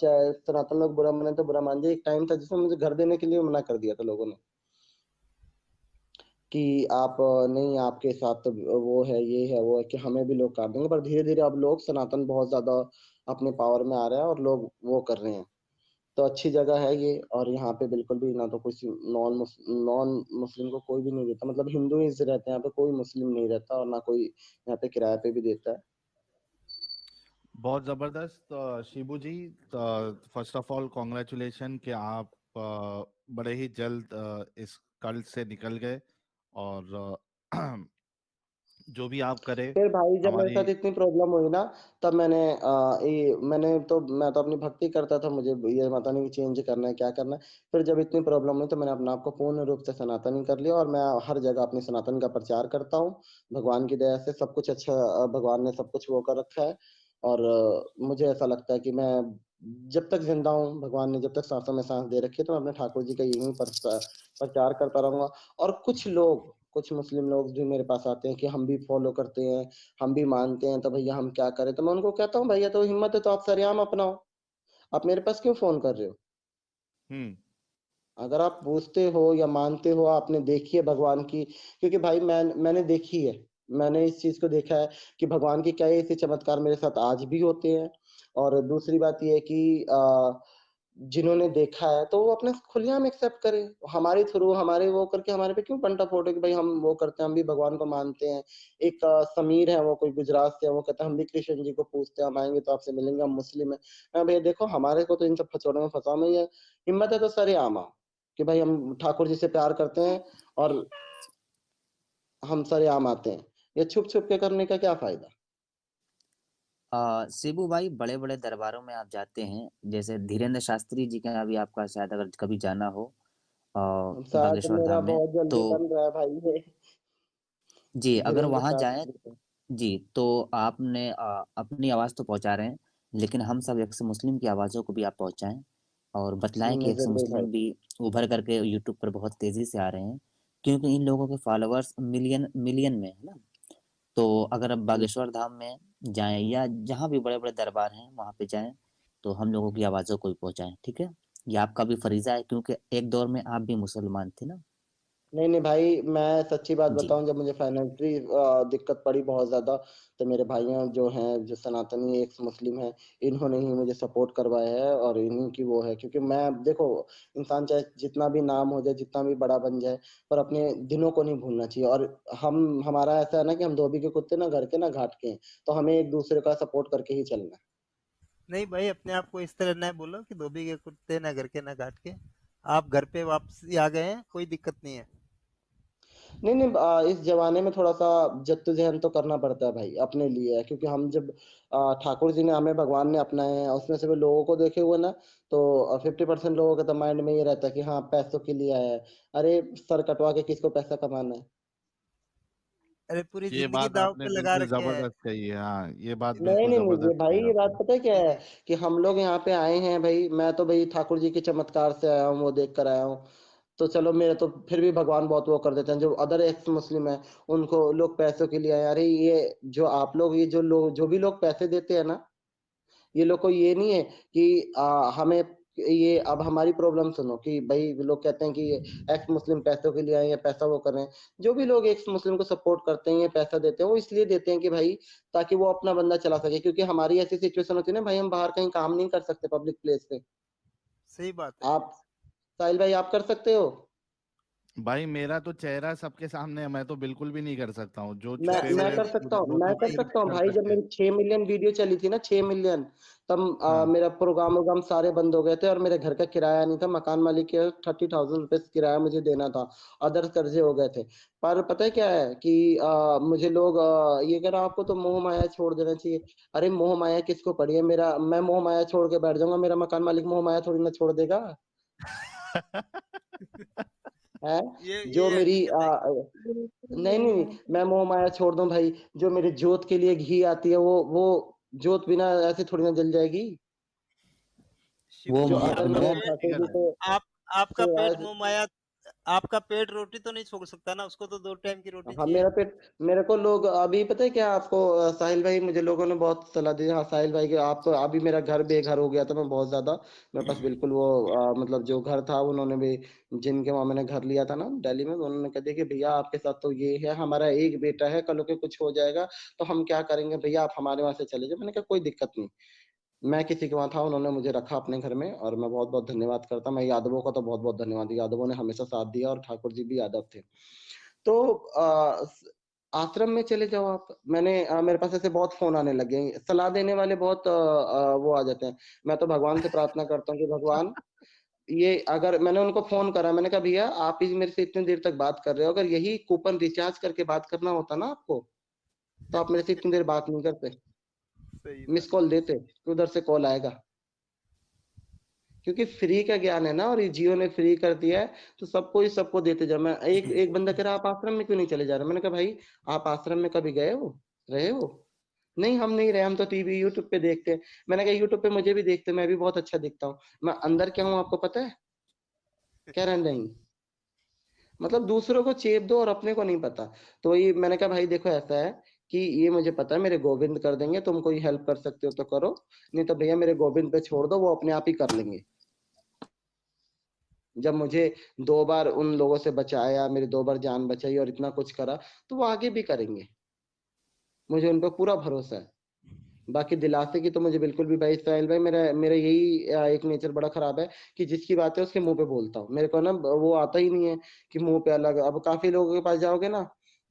Speaker 3: चाहे सनातन लोग बुरा माने तो बुरा मान जाए, एक टाइम था जिसमें मुझे घर देने के लिए मना कर दिया था लोगों ने, कि आप नहीं, आपके साथ तो वो है, ये है, वो है, कि हमें भी लोग काट देंगे। पर धीरे धीरे अब लोग सनातन बहुत ज्यादा अपने पावर में आ रहा है और लोग वो कर रहे हैं, तो अच्छी जगह है ये। और यहाँ पे बिल्कुल भी ना तो कोई नॉन मुस्लिम को कोई भी नहीं देता, मतलब हिंदू ही रहते हैं यहाँ पे, कोई मुस्लिम नहीं रहता, और ना कोई यहाँ पे किराए पे भी देता है।
Speaker 2: बहुत जबरदस्त शिबू जी। फर्स्ट ऑफ ऑल कॉन्ग्रेचुलेशन कि आप बड़े ही जल्द इस कल्ट से निकल गए, और जो भी आप करे
Speaker 3: फिर भाई जब मेरे
Speaker 2: हमारी।
Speaker 3: साथ इतनी प्रॉब्लम हुई ना, तब मैं तो अपनी भक्ति करता था, मुझे ये पता नहीं चेंज करना है क्या करना है। फिर जब इतनी प्रॉब्लम हुई तो मैंने अपने आप को पूर्ण रूप से सनातनी कर लिया, और मैं हर जगह अपनी सनातन का प्रचार करता हूँ। भगवान की दया से सब कुछ अच्छा, भगवान ने सब कुछ वो कर रखा है। और मुझे ऐसा लगता है कि मैं जब तक जिंदा हूँ, भगवान ने जब तक सांसों में सांस दे रखी है, तो मैं अपने ठाकुर जी का यही प्रचार करता रहूंगा। और कुछ मुस्लिम लोग भी मेरे पास आते हैं कि हम भी फॉलो करते हैं, हम भी मानते हैं, तो भैया हम क्या करें। तो मैं उनको कहता हूँ, भैया तो हिम्मत है तो आप सरेआम अपनाओ, आप मेरे पास क्यों फोन कर रहे हो।
Speaker 2: हम्म।
Speaker 3: अगर आप पूछते हो या मानते हो, आपने देखी है भगवान की, क्योंकि भाई मैंने देखी है, मैंने इस चीज को देखा है कि भगवान के क्या ऐसे चमत्कार मेरे साथ आज भी होते हैं। और दूसरी बात यह है कि जिन्होंने देखा है तो वो अपने खुलेआम एक्सेप्ट करे, हमारे थ्रू हमारे वो करके हमारे पे क्यों पंटा फोड़े कि भाई हम वो करते हैं, हम भी भगवान को मानते हैं। एक समीर है, वो कोई गुजरात से है, वो कहता है हम भी कृष्ण जी को पूछते हैं, हम आएंगे तो आपसे मिलेंगे, हम मुस्लिम है। भैया देखो, हमारे को तो इन सब फचोड़ों में फंसा नहीं है, हिम्मत है तो सरेआम आओ कि भाई हम ठाकुर जी से प्यार करते हैं, और हम सरेआम आते हैं। ये छुप छुप के करने का क्या फायदा।
Speaker 4: शिबू भाई, बड़े बड़े दरबारों में आप जाते हैं, जैसे धीरेन्द्र शास्त्री जी का भी आपका शायद अगर कभी जाना हो
Speaker 3: शायद
Speaker 4: बागेश्वर
Speaker 3: मेरा
Speaker 4: धाम में,
Speaker 3: बहुत
Speaker 4: तो
Speaker 3: जल्दी बन रहा है भाई ये
Speaker 4: जी अगर
Speaker 3: धीरेन्द्र
Speaker 4: वहां जाएं,
Speaker 3: शास्त्री का।
Speaker 4: जी तो आपने अपनी आवाज तो पहुंचा रहे हैं, लेकिन हम सब एक से मुस्लिम की आवाजों को भी आप पहुंचाएं, और बतलाएं कि
Speaker 3: मैं
Speaker 4: एक से
Speaker 3: जरूर भाई।
Speaker 4: मुस्लिम भी उभर करके यूट्यूब पर बहुत तेजी से आ रहे हैं, क्योंकि इन लोगों के फॉलोअर्स मिलियन मिलियन में है ना। तो अगर आप बागेश्वर धाम में जाएं या जहाँ भी बड़े बड़े दरबार हैं वहां पे जाएं, तो हम लोगों की आवाजों को भी पहुंचाएं, ठीक है। ये आपका भी फरीजा है, क्योंकि एक दौर में आप भी मुसलमान थे ना।
Speaker 3: नहीं नहीं भाई, मैं सच्ची बात
Speaker 4: जी।
Speaker 3: बताऊं, जब मुझे फाइनेंशियली दिक्कत पड़ी बहुत ज्यादा, तो मेरे भाइयों जो हैं, जो सनातनी एक्स मुस्लिम हैं, इन्होंने ही मुझे सपोर्ट करवाया है, और इन्हीं की वो है। क्योंकि मैं देखो, इंसान चाहे जितना भी नाम हो जाए, जितना भी बड़ा बन जाए, पर अपने दिनों को नहीं भूलना चाहिए। और हमारा ऐसा है ना कि हम धोबी के कुत्ते, ना घर के ना घाट के हैं, तो हमें एक दूसरे का सपोर्ट करके ही चलना है।
Speaker 6: नहीं भाई, अपने आप को इस तरह ना बोलो कि धोबी के कुत्ते ना घर के ना घाट के। आप घर पे वापसी आ गए हैं, कोई दिक्कत नहीं है।
Speaker 3: नहीं नहीं, इस जमाने में थोड़ा सा जद्दोजहद तो करना पड़ता है भाई, अपने लिए है। क्योंकि हम जब ठाकुर जी ने हमें, भगवान ने अपनाए हैं, उसमें से भी लोगों को देखे हुए ना, तो 50% लोगों के तो माइंड में ये रहता है कि हाँ पैसों के लिए आया है। अरे सर कटवा के किसको पैसा कमाना है।
Speaker 6: अरे पूरी
Speaker 2: ये
Speaker 6: जिंदगी
Speaker 2: बात
Speaker 6: दांव
Speaker 2: आपने
Speaker 6: पे लगा
Speaker 2: बिल्कुल
Speaker 6: रखे है।
Speaker 2: जबरदस्त कही है। हाँ, ये बात
Speaker 3: नहीं
Speaker 2: बिल्कुल
Speaker 3: नहीं नहीं, ये
Speaker 2: जबरदस्त
Speaker 3: भाई
Speaker 2: कही
Speaker 3: ये बात
Speaker 2: आपने।
Speaker 3: पता है क्या
Speaker 6: जी
Speaker 3: है,
Speaker 6: जी।
Speaker 3: कि हम लोग यहाँ पे आए हैं भाई, मैं तो भाई ठाकुर जी के चमत्कार से आया हूँ, वो देख कर आया हूँ। तो चलो, मेरे तो फिर भी भगवान बहुत वो कर देते हैं। जो अदर एक्स मुस्लिम है, उनको लोग पैसों के लिए आए। अरे ये जो आप लोग, ये जो भी लोग पैसे देते हैं ना, ये लोग को ये नहीं है कि हमें ये, अब हमारी प्रॉब्लम सुनो, कि भाई लोग कहते हैं कि एक्स मुस्लिम पैसों के लिए आए हैं, पैसा वो कर रहे हैं। जो भी लोग एक्स मुस्लिम को सपोर्ट करते हैं, ये पैसा देते हैं, वो इसलिए देते हैं कि भाई ताकि वो अपना बंदा चला सके। क्योंकि हमारी ऐसी सिचुएशन होती है ना भाई, हम बाहर कहीं काम नहीं कर सकते पब्लिक प्लेस पे।
Speaker 6: सही बात है।
Speaker 3: आप साहिल भाई, आप कर सकते हो।
Speaker 2: भाई मेरा तो चेहरा सबके सामने है, मैं तो बिल्कुल भी नहीं कर सकता हूँ। जो
Speaker 3: मैं
Speaker 2: छुपे
Speaker 3: मैं
Speaker 2: हुए
Speaker 3: कर सकता हूँ,
Speaker 2: वो
Speaker 3: मैं
Speaker 2: तो
Speaker 3: कर
Speaker 2: फिर
Speaker 3: सकता हूँ
Speaker 2: कर
Speaker 3: भाई। जब
Speaker 2: सकते हैं।
Speaker 3: मेरी 6 मिलियन वीडियो चली थी ना, 6 मिलियन, तब
Speaker 2: हाँ
Speaker 3: मेरा प्रोग्राम वोग्राम सारे बंद हो गए थे और मेरे घर का किराया नहीं था। मकान मालिक के 30,000 रुपए किराया मुझे देना था, अदर कर्जे हो गए थे। पर पता है क्या है कि मुझे लोग ये कह रहा आपको तो मोह माया छोड़ देना चाहिए। अरे मोह माया किसको पड़ी है? मेरा मैं मोह माया छोड़ के बैठ जाऊंगा, मेरा मकान मालिक मोह माया थोड़ी ना छोड़ देगा है। जो
Speaker 6: ये
Speaker 3: मेरी
Speaker 6: हकीकत है।
Speaker 5: बिल्कुल
Speaker 3: नहीं
Speaker 5: सही
Speaker 3: नहीं,
Speaker 5: बात है।
Speaker 3: मैं मोह माया छोड़ दूं भाई। जो मेरे जोत के लिए घी आती है, वो जोत बिना ऐसे थोड़ी ना जल जाएगी।
Speaker 4: वो
Speaker 6: शिबू
Speaker 3: जो
Speaker 6: जी,
Speaker 3: अगर
Speaker 2: वो
Speaker 3: मेरे
Speaker 2: तो
Speaker 3: ठाकुर
Speaker 2: हकीकत
Speaker 3: जी
Speaker 2: है।
Speaker 3: से
Speaker 6: आप आपका
Speaker 3: से
Speaker 6: पेट
Speaker 3: आज,
Speaker 6: मुंह माया, आपका पेट रोटी तो नहीं छोड़ सकता ना, उसको तो 2 टाइम की रोटी
Speaker 3: हाँ
Speaker 6: चाहिए।
Speaker 3: मेरा पेट, मेरे को लोग अभी पता है क्या आपको, साहिल भाई, मुझे लोगों ने बहुत सलाह दी। हाँ साहिल भाई के आप तो, अभी मेरा घर बेघर हो गया था मैं बहुत ज्यादा। मेरे पास बिल्कुल वो मतलब जो घर था, उन्होंने भी, जिनके वहां मैंने घर लिया था ना दिल्ली में, उन्होंने कह दिया कि भैया आपके साथ तो ये है, हमारा एक बेटा है, कल को कुछ हो जाएगा तो हम क्या करेंगे, भैया आप हमारे वहां से चले जाओ। मैंने कहा कोई दिक्कत नहीं। मैं किसी के वहां था, उन्होंने मुझे रखा अपने घर में, और मैं बहुत बहुत धन्यवाद करता। मैं यादवों का तो बहुत बहुत धन्यवाद, यादवों ने हमेशा साथ दिया, और ठाकुर जी भी यादव थे। तो आश्रम में चले जाओ आप। मैंने मेरे पास ऐसे बहुत फोन आने लगे हैं, सलाह देने वाले बहुत वो आ जाते हैं। मैं तो भगवान से प्रार्थना करता हूँ कि भगवान, ये अगर मैंने उनको फोन करा, मैंने कहा भैया आप ही मेरे से इतनी देर तक बात कर रहे हो, अगर यही कूपन रिचार्ज करके बात करना होता ना आपको, तो आप मेरे से इतनी देर बात नहीं करते,
Speaker 6: सही
Speaker 3: मिस
Speaker 6: बात।
Speaker 3: कॉल देते कि उधर से कॉल आएगा। क्योंकि फ्री का ज्ञान है ना, और ये जियो ने फ्री कर दिया है, तो सबको ही सबको देते जा। मैं एक एक बंदा कह रहा आप आश्रम में क्यों नहीं चले जा रहे? मैंने कहा भाई आप आश्रम में कभी गए हो, रहे हो? नहीं हम नहीं रहे, हम तो टीवी यूट्यूब पे देखते हैं। मैंने कहा यूट्यूब पे मुझे भी देखते हैं, मैं भी बहुत अच्छा दिखता हूँ। मैं अंदर क्या हूँ आपको पता है? कह रहे हैं, नहीं। मतलब दूसरों को चेप दो और अपने को नहीं पता। तो ये मैंने कहा भाई देखो ऐसा है कि ये मुझे पता है मेरे गोविंद कर देंगे, तुम कोई हेल्प कर सकते हो तो करो, नहीं तो भैया मेरे गोविंद पे छोड़ दो, वो अपने आप ही कर लेंगे। जब मुझे 2 बार उन लोगों से बचाया, मेरी 2 बार जान बचाई और इतना कुछ करा, तो वो आगे भी करेंगे। मुझे उन पर पूरा भरोसा है। बाकी दिलासे की तो मुझे बिल्कुल भी, भाई साहिल भाई, मेरा मेरा यही एक नेचर बड़ा खराब है कि जिसकी बात है उसके मुंह पे बोलता हूँ। मेरे को ना वो आता ही नहीं है कि मुंह पे अलग। अब काफी लोगों के पास जाओगे ना,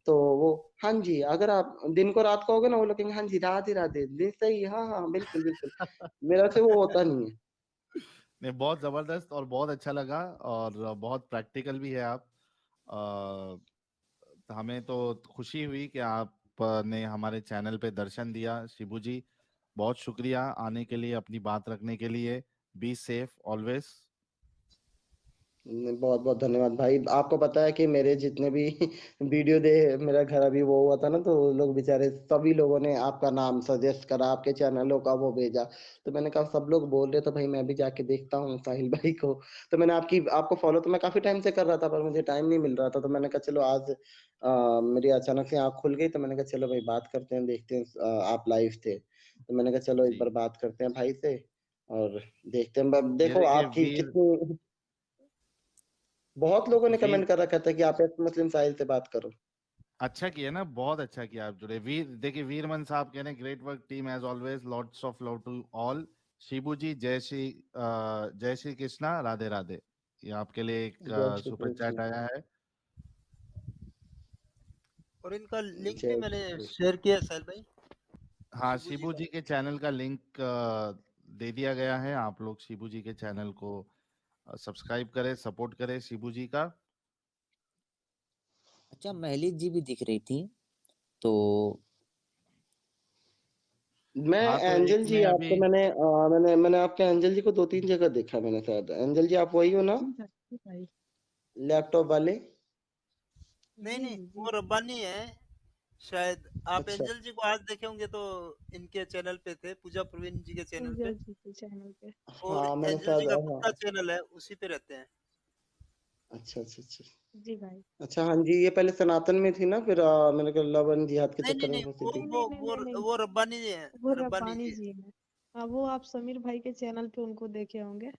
Speaker 3: तो वो, हाँ जी, अगर आप दिन को रात कहोगे ना, वो लोग कहेंगे हाँ जी, राधे राधे, दिन सही, हाँ हाँ बिल्कुल बिल्कुल। मेरा से वो होता नहीं है।
Speaker 2: नहीं, बहुत जबरदस्त और बहुत अच्छा लगा, और बहुत प्रैक्टिकल भी है आप। हमें तो खुशी हुई कि आप ने हमारे चैनल पे दर्शन दिया। शिबू जी, बहुत शुक्रिया आने के लिए, अपनी बात रखने के लिए। Be safe always.
Speaker 3: बहुत बहुत धन्यवाद भाई। आपको पता है कि मेरे जितने भी वीडियो दे, मेरा घर अभी वो हुआ था ना, तो लोग बेचारे सभी लोगों ने आपका नाम सजेस्ट करा, आपके चैनलों का वो भेजा। तो मैंने कहा सब लोग बोल रहे, तो भाई मैं भी जाके देखता हूँ साहिल भाई को। तो मैंने आपको फॉलो तो मैं काफी टाइम से कर रहा था, पर मुझे टाइम नहीं मिल रहा था। तो मैंने कहा चलो आज मेरी अचानक से आँख खुल गई, तो मैंने कहा चलो भाई बात करते हैं, देखते हैं। आप लाइव थे, तो मैंने कहा चलो एक
Speaker 2: जी,
Speaker 3: बार बात करते हैं भाई से, और देखते हैं।
Speaker 2: ये
Speaker 3: देखो
Speaker 2: देखिए
Speaker 3: आपकी
Speaker 2: वीर,
Speaker 3: कितनी, बहुत लोगों ने
Speaker 2: वीर
Speaker 3: कमेंट कर रखा था कि आप एक्स मुस्लिम साहिल से बात करो।
Speaker 2: अच्छा किया ना, बहुत अच्छा किया आप जुड़े। वीर देखिए, वीरमन साहब कह रहे हैं great work team as always, lots of love to all. Shibu ji, जय श्री कृष्णा, राधे राधे। ये आपके लिए एक
Speaker 3: जय श्री
Speaker 2: सुपर चैट
Speaker 3: कृष्ण।
Speaker 2: आया है।
Speaker 6: और इनका लिंक भी
Speaker 3: जय
Speaker 6: मैंने
Speaker 3: श्री कृष्ण।
Speaker 6: शेयर किया है साहिल भाई,
Speaker 2: हाँ,
Speaker 6: शिबू जी
Speaker 2: शिबू
Speaker 6: का।
Speaker 2: जी के चैनल का लिंक दे दिया गया है। आप लोग शिबू जी के चैनल को सब्सक्राइब करें, सपोर्ट करें शिबू जी का।
Speaker 4: अच्छा, महली जी भी दिख रही थी, तो
Speaker 3: मैं
Speaker 2: हाँ, तो एक
Speaker 3: एंजल जी,
Speaker 2: ने अभी,
Speaker 3: आपको मैंने आपके एंजल जी को 2-3 जगह देखा मैंने शायद। एंजल जी आप वही हो ना,
Speaker 5: जी भाई, जी भाई।
Speaker 3: लैपटॉप वाले?
Speaker 6: नहीं
Speaker 5: जी
Speaker 6: नहीं,
Speaker 5: जी जी।
Speaker 6: वो रब्बानी है शायद। आप
Speaker 3: अच्छा
Speaker 6: एंजल जी को आज देखे होंगे तो इनके चैनल पे थे, पूजा प्रवीण जी के चैनल
Speaker 5: पूजा
Speaker 6: पे।
Speaker 5: जी के चैनल पे।
Speaker 6: और
Speaker 3: हाँ मैंने
Speaker 6: एंजल जी
Speaker 3: शायद,
Speaker 6: का खुद
Speaker 3: हाँ।
Speaker 6: का चैनल है, उसी पे रहते हैं।
Speaker 3: अच्छा अच्छा अच्छा।
Speaker 5: जी भाई।
Speaker 3: अच्छा हाँ जी, ये पहले सनातन में थी ना, फिर मैंने कहा लव एंड जिहाद के
Speaker 6: नहीं नहीं
Speaker 3: चक्कर में
Speaker 6: नहीं,
Speaker 3: फंसी
Speaker 6: वो
Speaker 3: थी।
Speaker 5: नहीं
Speaker 6: वो
Speaker 5: नहीं नहीं
Speaker 6: वो
Speaker 5: नहीं नहीं,
Speaker 6: वो रब्बानी जी हैं,
Speaker 5: वो
Speaker 6: रब्बानी
Speaker 5: रब्बानी
Speaker 6: जी।
Speaker 5: जी है। हाँ, वो आप समीर भाई के चैनल पे उनको देखे होंगे।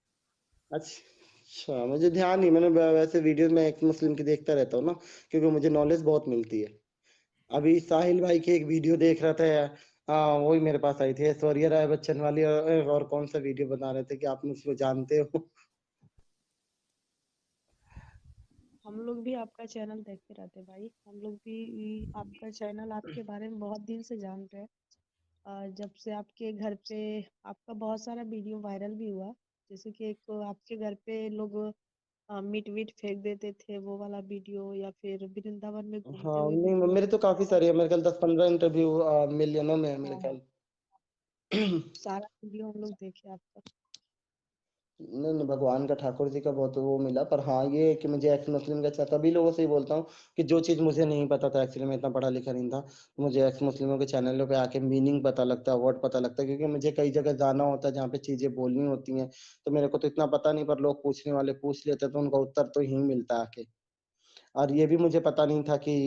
Speaker 3: अच्छा अच्छा, मुझे ध्यान नहीं, मैंने वैसे वीडियो में एक मुस्लिम की देखता रहता हूँ ना, क्योंकि मुझे नॉलेज बहुत मिलती है। अभी साहिल भाई की एक वीडियो देख रहा था, हाँ वही मेरे पास आई थी, ऐश्वर्या राय बच्चन वाली। और कौन सा वीडियो बना रहे थे कि आप मुझको जानते हो?
Speaker 5: हम लोग भी आपका चैनल देखते रहते हैं भाई। हम लोग भी आपका चैनल, आपके बारे में बहुत दिन से जान रहे हैं। जब से आपके घर पे आपका बहुत सारा वीडियो वायरल भी हुआ, जैसे कि एक आपके घर पे लोग मीट वीट फेंक देते थे, वो वाला वीडियो, या फिर वृंदावन में घूमते
Speaker 3: हाँ
Speaker 5: हुए
Speaker 3: नहीं,
Speaker 5: वीडियो।
Speaker 3: मेरे तो काफी सारे है, मेरे ख्याल 10-15 इंटरव्यू मिलियनों में है मेरे
Speaker 5: हाँ,
Speaker 3: ख्याल।
Speaker 5: सारा वीडियो हम लोग देखे आपका।
Speaker 3: नहीं नहीं, भगवान का ठाकुर जी का बहुत वो मिला। पर हाँ, ये है कि मुझे एक्स मुस्लिम का अच्छा, सभी लोगों से ही बोलता हूँ कि जो चीज़ मुझे नहीं पता था, एक्चुअली मैं इतना पढ़ा लिखा नहीं था, तो मुझे एक्स मुस्लिमों के चैनलों पे आके मीनिंग पता लगता है, वर्ड पता लगता है, क्योंकि मुझे कई जगह जाना होता है जहाँ पे चीज़ें बोलनी होती हैं, तो मेरे को तो इतना पता नहीं, पर लोग पूछने वाले पूछ लेते हैं, तो उनका उत्तर तो यहीं मिलता है आके। और ये भी मुझे पता नहीं था कि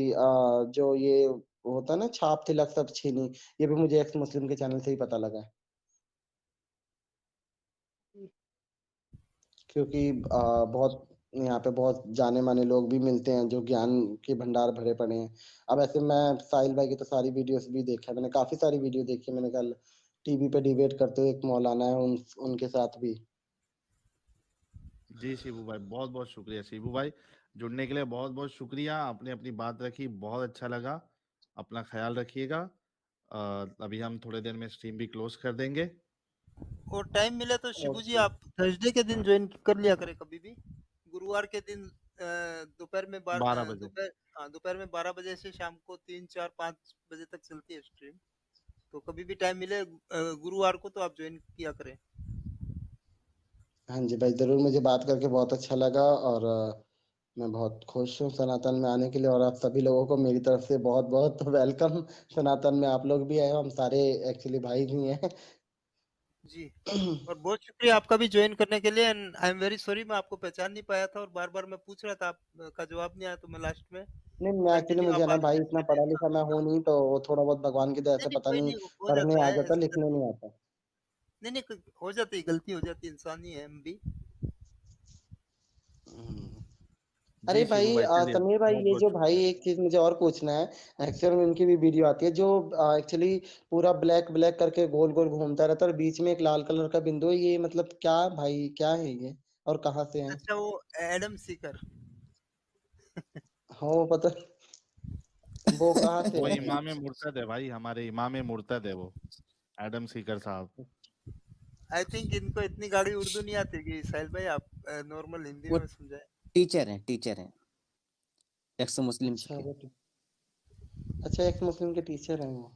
Speaker 3: जो ये होता है ना, छाप तिलक सब छीनी, ये भी मुझे एक्स मुस्लिम के चैनल से ही पता लगा है। क्योंकि बहुत यहाँ पे बहुत जाने माने लोग भी मिलते हैं जो ज्ञान के भंडार भरे पड़े हैं। अब ऐसे मैं साहिल भाई की तो सारी वीडियोस भी देखा है मैंने, काफी सारी वीडियो देखी है मैंने। कल टीवी पे डिबेट करते हुए एक मौलाना है, उनके साथ भी।
Speaker 2: जी शिबू भाई, बहुत बहुत शुक्रिया शिबू भाई, जुड़ने के लिए बहुत बहुत शुक्रिया। आपने अपनी बात रखी, बहुत अच्छा लगा। अपना ख्याल रखिएगा। अभी हम थोड़ी देर में स्ट्रीम भी क्लोज कर देंगे।
Speaker 6: और टाइम मिले तो शिबू जी
Speaker 3: ओके।
Speaker 6: आप थर्सडे के दिन ज्वाइन कर लिया करें कभी भी। गुरुवार के दिन दोपहर में
Speaker 2: 12 बजे।
Speaker 6: दोपहर में 12 बजे से शाम को 3, 4, 5 बजे तक चलती है स्ट्रीम। तो कभी भी टाइम मिले गुरुवार को तो आप ज्वाइन किया करें।
Speaker 3: हाँ जी भाई, जरूर। मुझे बात करके बहुत अच्छा लगा, और मैं बहुत खुश हूँ सनातन में आने के लिए, और आप सभी लोगों को मेरी तरफ से बहुत बहुत वेलकम। सनातन में आप लोग भी आए हो, हम सारे एक्चुअली भाई ही हैं।
Speaker 6: जी, और बहुत शुक्रिया आपका भी ज्वाइन करने के लिए। And I am very sorry, मैं आपको पहचान नहीं पाया था और बार बार मैं पूछ रहा था, आपका जवाब नहीं आया, तो मैं लास्ट में
Speaker 3: नहीं मैं एक्चुअली,
Speaker 6: कंटिन्यू
Speaker 3: मुझे
Speaker 6: आप
Speaker 3: है ना
Speaker 6: आगे
Speaker 3: भाई, इतना
Speaker 6: कंटिन्यू
Speaker 3: पढ़ा
Speaker 6: हाँ।
Speaker 3: लिखा मैं हूँ नहीं, तो वो थोड़ा बहुत भगवान की दया
Speaker 6: नहीं
Speaker 3: से
Speaker 6: नहीं
Speaker 3: पता
Speaker 6: कोई
Speaker 3: नहीं,
Speaker 6: नहीं, हो
Speaker 3: पढ़ने
Speaker 6: जाता
Speaker 3: आ
Speaker 6: है
Speaker 3: जाता,
Speaker 6: ऐसी
Speaker 3: लिखने
Speaker 6: गलती।
Speaker 3: नहीं आता।
Speaker 6: नहीं नहीं हो जाती है, गलती हो जाती है, इंसान ही है हम भी।
Speaker 3: हम्म। अरे
Speaker 2: जी शिबू
Speaker 3: भाई,
Speaker 2: भाई, चलिए
Speaker 3: समीर भाई,
Speaker 2: बहुत
Speaker 3: ये
Speaker 2: बहुत
Speaker 3: जो भाई
Speaker 2: शुक्रिया।
Speaker 3: एक चीज मुझे और पूछना है। एक्चुअल में इनकी भी वीडियो आती है जो एक्चुअली पूरा ब्लैक ब्लैक करके गोल गोल घूमता रहता है, और बीच में एक लाल कलर का बिंदु है, ये मतलब क्या भाई, क्या है ये, और कहाँ से है?
Speaker 6: अच्छा, वो एडम सीकर।
Speaker 3: हाँ वो पता, वो कहाँ से
Speaker 2: वो
Speaker 3: है भाई?
Speaker 2: इमाम मुर्तद है भाई, हमारे इमाम मुर्तद है वो, एडम सीकर साहब।
Speaker 6: आई थिंक इनको इतनी गाड़ी उर्दू नहीं आती कि साहिल भाई आप नॉर्मल हिंदी
Speaker 4: वो
Speaker 6: में समझाएं।
Speaker 4: टीचर हैं एक्स मुस्लिम
Speaker 3: अच्छा
Speaker 4: के।
Speaker 3: वो अच्छा, एक मुस्लिम के टीचर हैं वो।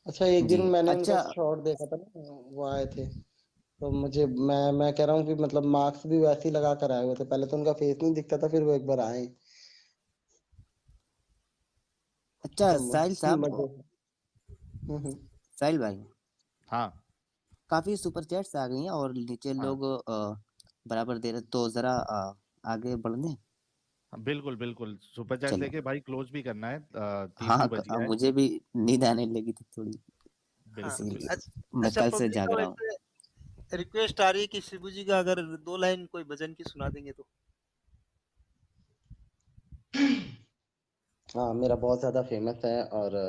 Speaker 3: अच्छा, एक
Speaker 4: जी
Speaker 3: दिन मैंने उनका
Speaker 4: अच्छा।
Speaker 3: शॉर्ट देखा था ना, वो आए थे, तो मुझे मैं कह रहा हूँ कि मतलब मार्क्स भी वैसे ही लगा कर आए हुए थे, पहले तो उनका फेस नहीं दिखता था, फिर वो एक बार आए,
Speaker 4: अच्छा
Speaker 3: तो
Speaker 4: साहिल साहब,
Speaker 3: मजे। हम्म।
Speaker 4: साहिल भाई,
Speaker 2: हाँ
Speaker 4: काफी सुपर चैट्स आ गई हैं और नीचे
Speaker 2: हाँ
Speaker 4: लोग बराबर दे रहे, तो जरा आगे बढ़ दें।
Speaker 2: हाँ, बिल्कुल बिल्कुल, सुपर चैट
Speaker 4: चलो।
Speaker 2: लेके भाई क्लोज भी करना है, 3 भी
Speaker 4: हाँ,
Speaker 2: बज गया है।
Speaker 4: मुझे भी नींद आने लगी थी थोड़ी,
Speaker 6: हाँ
Speaker 2: बिल्कुल
Speaker 4: इसीलिए
Speaker 2: बिल्कुल।
Speaker 6: अच्छा।
Speaker 4: मैं
Speaker 6: अच्छा,
Speaker 4: कल से
Speaker 6: पब्लिक
Speaker 4: जाग
Speaker 6: का
Speaker 4: रहा हूँ।
Speaker 6: वैसे रिक्वेस्ट आ रही है कि शिबू जी का अगर 2 लाइन कोई भजन की सुना देंगे तो।
Speaker 3: हाँ, मेरा बहुत ज्यादा फेमस है, और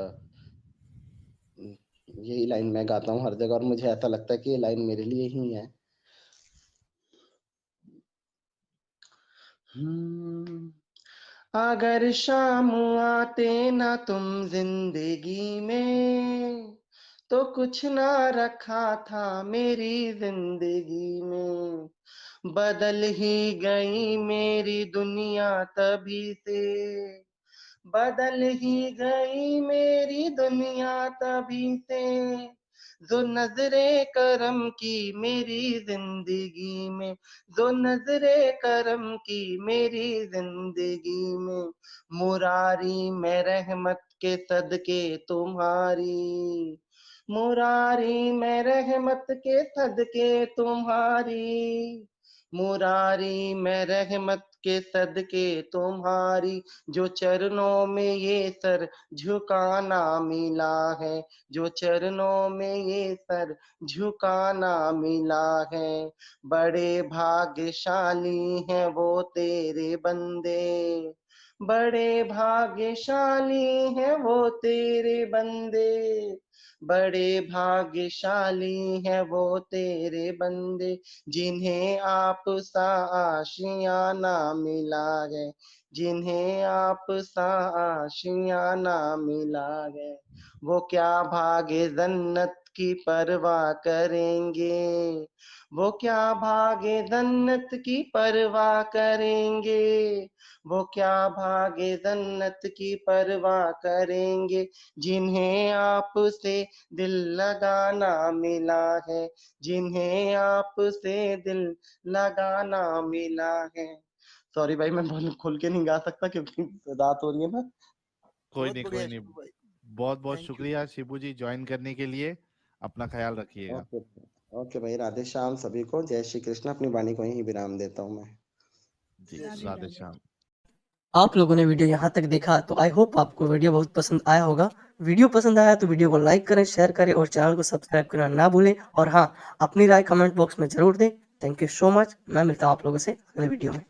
Speaker 3: यही लाइन मैं गाता हूँ हर जगह, और मुझे ऐसा लगता है कि ये लाइन मेरे लिए ही है। हम्म। अगर शाम आते ना तुम जिंदगी में, तो कुछ ना रखा था मेरी जिंदगी में। बदल ही गई मेरी दुनिया तभी से, बदल ही गई मेरी दुनिया तभी से, जो नजरे करम की मेरी जिंदगी में, जो नजरे करम की मेरी जिंदगी में। मुरारी मैं रहमत के सदके तुम्हारी, मुरारी मैं रहमत के सदके तुम्हारी, मुरारी मैं रहमत के सदके तुम्हारी। जो चरणों में ये सर झुकाना मिला है, जो चरणों में ये सर झुकाना मिला है। बड़े भाग्यशाली हैं वो तेरे बंदे, बड़े भाग्यशाली हैं वो तेरे बंदे, बड़े भाग्यशाली हैं वो तेरे बंदे, जिन्हें आप सा आशियाना मिला है, जिन्हें आप सा आशियाना मिला है। वो क्या भागे जन्नत की परवाह करेंगे, वो क्या भागे जन्नत की परवाह करेंगे, वो क्या भागे जन्नत की परवाह करेंगे, जिन्हें आपसे दिल लगाना मिला है, जिन्हें आपसे दिल लगाना मिला है। सॉरी भाई, मैं बहुत खुल के नहीं गा सकता क्योंकि रात हो रही है ना।
Speaker 2: कोई
Speaker 6: बहुत
Speaker 2: नहीं,
Speaker 6: बढ़िया
Speaker 2: कोई नहीं।
Speaker 6: शिबू भाई,
Speaker 2: बहुत बहुत
Speaker 6: थैंक यू।
Speaker 2: शुक्रिया शिबू जी ज्वाइन करने के लिए। अपना ख्याल रखिएगा।
Speaker 3: ओके, ओके भाई, राधे श्याम सभी को, जय श्री कृष्ण। अपनी वाणी को यहीं विराम देता हूँ मैं।
Speaker 2: जी,
Speaker 5: राधे
Speaker 2: राधे
Speaker 5: राधे।
Speaker 2: श्याम।
Speaker 1: आप लोगों ने वीडियो यहाँ तक देखा तो आई होप आपको वीडियो बहुत पसंद आया होगा। वीडियो पसंद आया तो वीडियो को लाइक करें, शेयर करें और चैनल को सब्सक्राइब करना ना भूलें। और हाँ, अपनी राय कमेंट बॉक्स में जरूर दें। Thank you so much. मैं मिलता हूँ आप लोगों से अगले वीडियो में।